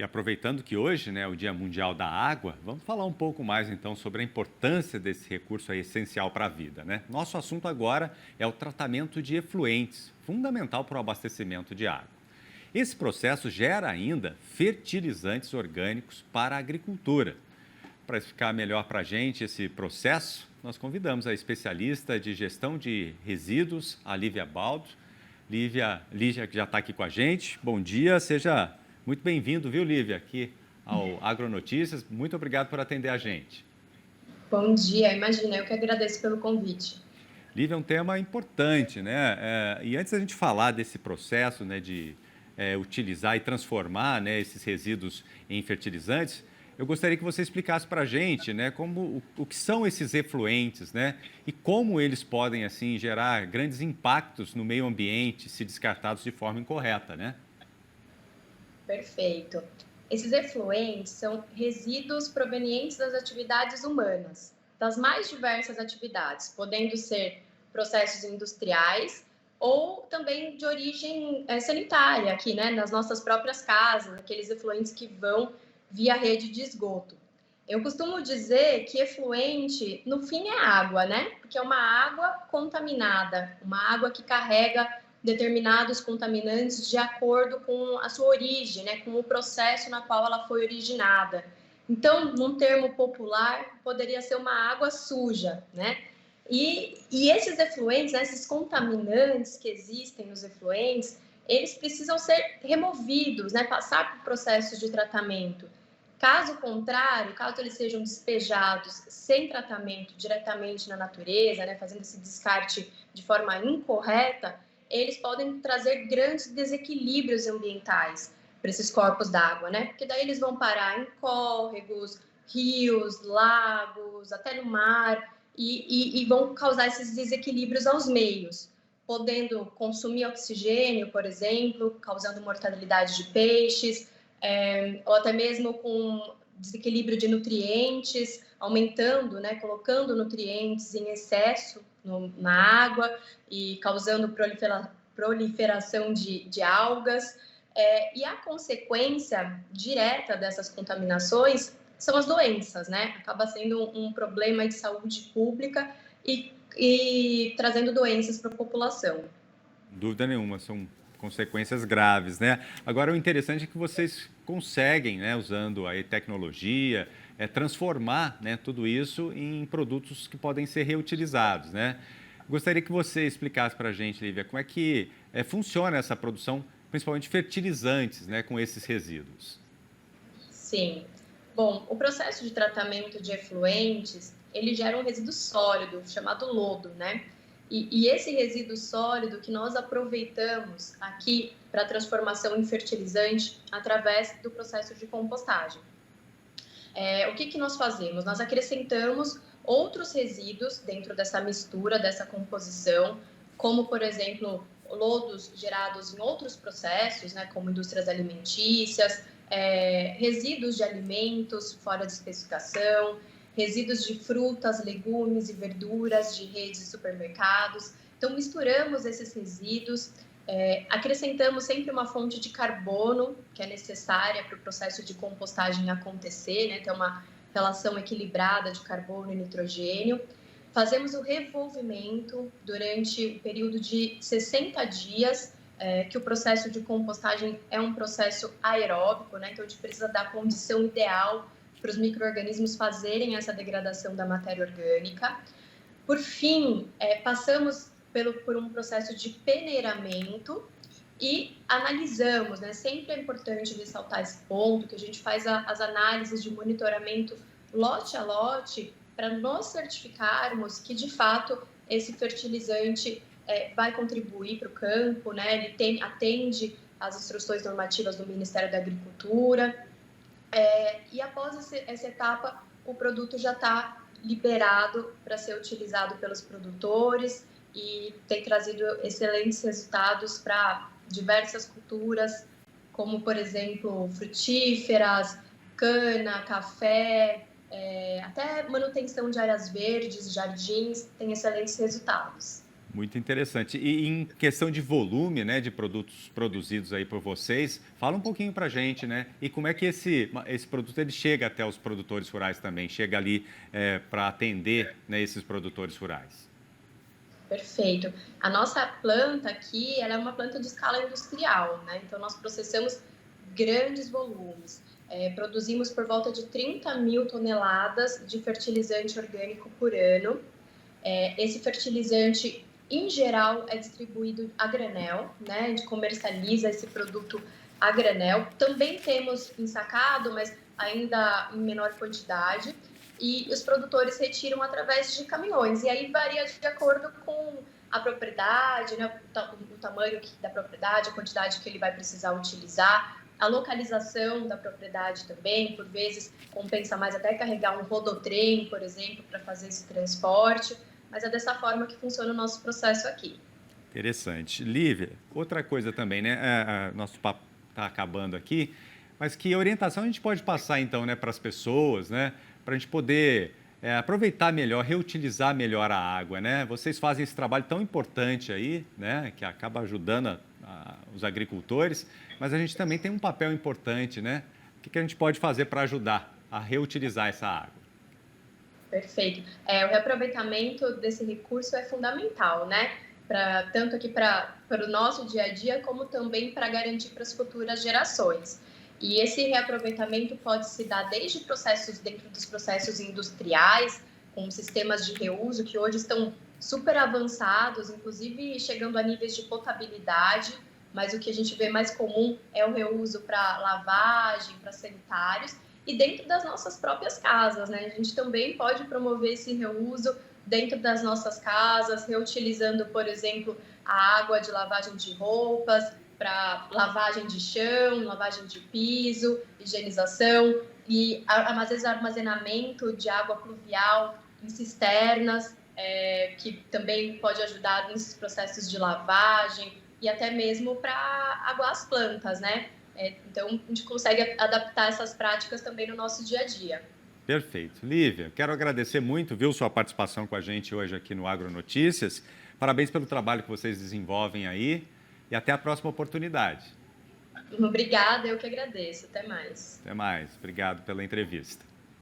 E aproveitando que hoje, né, é o Dia Mundial da Água, vamos falar um pouco mais então sobre a importância desse recurso aí essencial para a vida, né? Nosso assunto agora é o tratamento de efluentes, fundamental para o abastecimento de água. Esse processo gera ainda fertilizantes orgânicos para a agricultura. Para explicar melhor para a gente esse processo, nós convidamos a especialista de gestão de resíduos, a Lívia Baldo. Lívia, que já está aqui com a gente. Bom dia, seja muito bem-vindo, viu, Lívia, aqui ao Agronotícias. Muito obrigado por atender a gente. Bom dia, imagina, eu que agradeço pelo convite. Lívia, é um tema importante, né? E antes da gente falar desse processo, né, de utilizar e transformar, né, esses resíduos em fertilizantes, eu gostaria que você explicasse para a gente, né, o que são esses efluentes, né, e como eles podem, assim, gerar grandes impactos no meio ambiente se descartados de forma incorreta, né? Perfeito. Esses efluentes são resíduos provenientes das atividades humanas, das mais diversas atividades, podendo ser processos industriais ou também de origem sanitária, aqui, né, nas nossas próprias casas, aqueles efluentes que vão via rede de esgoto. Eu costumo dizer que efluente, no fim, é água, né? Porque é uma água contaminada, uma água que carrega determinados contaminantes de acordo com a sua origem, né? Com o processo na qual ela foi originada. Então, num termo popular, poderia ser uma água suja, né? E esses efluentes, né, esses contaminantes que existem nos efluentes, eles precisam ser removidos, né? Passar por processos de tratamento. Caso contrário, caso eles sejam despejados sem tratamento diretamente na natureza, né, fazendo esse descarte de forma incorreta, eles podem trazer grandes desequilíbrios ambientais para esses corpos d'água, né? Porque daí eles vão parar em córregos, rios, lagos, até no mar, e vão causar esses desequilíbrios aos meios, podendo consumir oxigênio, por exemplo, causando mortalidade de peixes, ou até mesmo com desequilíbrio de nutrientes, aumentando, né, colocando nutrientes em excesso na água e causando proliferação de algas. E a consequência direta dessas contaminações são as doenças, né? Acaba sendo um problema de saúde pública e trazendo doenças para a população. Dúvida nenhuma, são consequências graves, né? Agora, o interessante é que vocês conseguem, né, usando aí tecnologia, transformar, né, tudo isso em produtos que podem ser reutilizados, né? Gostaria que você explicasse para a gente, Lívia, como é que funciona essa produção, principalmente fertilizantes, né, com esses resíduos. Sim. Bom, o processo de tratamento de efluentes, ele gera um resíduo sólido, chamado lodo, né? E esse resíduo sólido que nós aproveitamos aqui para transformação em fertilizante através do processo de compostagem. O que nós fazemos? Nós acrescentamos outros resíduos dentro dessa mistura, dessa composição, como, por exemplo, lodos gerados em outros processos, né, como indústrias alimentícias, resíduos de alimentos fora de especificação, resíduos de frutas, legumes e verduras de redes de supermercados. Então, misturamos esses resíduos, acrescentamos sempre uma fonte de carbono que é necessária para o processo de compostagem acontecer, né? Ter uma relação equilibrada de carbono e nitrogênio. Fazemos o revolvimento durante o período de 60 dias, que o processo de compostagem é um processo aeróbico, né? Então a gente precisa dar a condição ideal para os micro-organismos fazerem essa degradação da matéria orgânica. Por fim, passamos por um processo de peneiramento e analisamos, né? Sempre é importante ressaltar esse ponto, que a gente faz as análises de monitoramento lote a lote para nós certificarmos que, de fato, esse fertilizante vai contribuir para o campo, né? Ele atende às instruções normativas do Ministério da Agricultura. E após essa etapa, o produto já está liberado para ser utilizado pelos produtores e tem trazido excelentes resultados para diversas culturas, como, por exemplo, frutíferas, cana, café, até manutenção de áreas verdes, jardins, tem excelentes resultados. Muito interessante. E em questão de volume, né, de produtos produzidos aí por vocês, fala um pouquinho para a gente, né? E como é que esse produto ele chega até os produtores rurais também? Chega ali para atender, né, esses produtores rurais? Perfeito. A nossa planta aqui, ela é uma planta de escala industrial, né? Então, nós processamos grandes volumes. Produzimos por volta de 30 mil toneladas de fertilizante orgânico por ano. Esse fertilizante, em geral, é distribuído a granel, né? A gente comercializa esse produto a granel. Também temos ensacado, mas ainda em menor quantidade. E os produtores retiram através de caminhões. E aí varia de acordo com a propriedade, né? O tamanho da propriedade, a quantidade que ele vai precisar utilizar, a localização da propriedade também. Por vezes, compensa mais até carregar um rodotrem, por exemplo, para fazer esse transporte. Mas é dessa forma que funciona o nosso processo aqui. Interessante. Lívia, outra coisa também, né? Nosso papo está acabando aqui, mas que orientação a gente pode passar então, né, para as pessoas, né, para a gente poder aproveitar melhor, reutilizar melhor a água, né? Vocês fazem esse trabalho tão importante aí, né, que acaba ajudando os agricultores, mas a gente também tem um papel importante, né? O que a gente pode fazer para ajudar a reutilizar essa água? Perfeito. O reaproveitamento desse recurso é fundamental, né? Tanto aqui para o nosso dia a dia, como também para garantir para as futuras gerações. E esse reaproveitamento pode se dar desde processos dentro dos processos industriais, com sistemas de reuso que hoje estão super avançados, inclusive chegando a níveis de potabilidade, mas o que a gente vê mais comum é o reuso para lavagem, para sanitários, e dentro das nossas próprias casas, né? A gente também pode promover esse reuso dentro das nossas casas, reutilizando, por exemplo, a água de lavagem de roupas para lavagem de chão, lavagem de piso, higienização e às vezes armazenamento de água pluvial em cisternas, que também pode ajudar nesses processos de lavagem e até mesmo para aguar as plantas, né? Então, a gente consegue adaptar essas práticas também no nosso dia a dia. Perfeito. Lívia, quero agradecer muito, viu, sua participação com a gente hoje aqui no Agronotícias. Parabéns pelo trabalho que vocês desenvolvem aí e até a próxima oportunidade. Obrigada, eu que agradeço. Até mais. Até mais. Obrigado pela entrevista.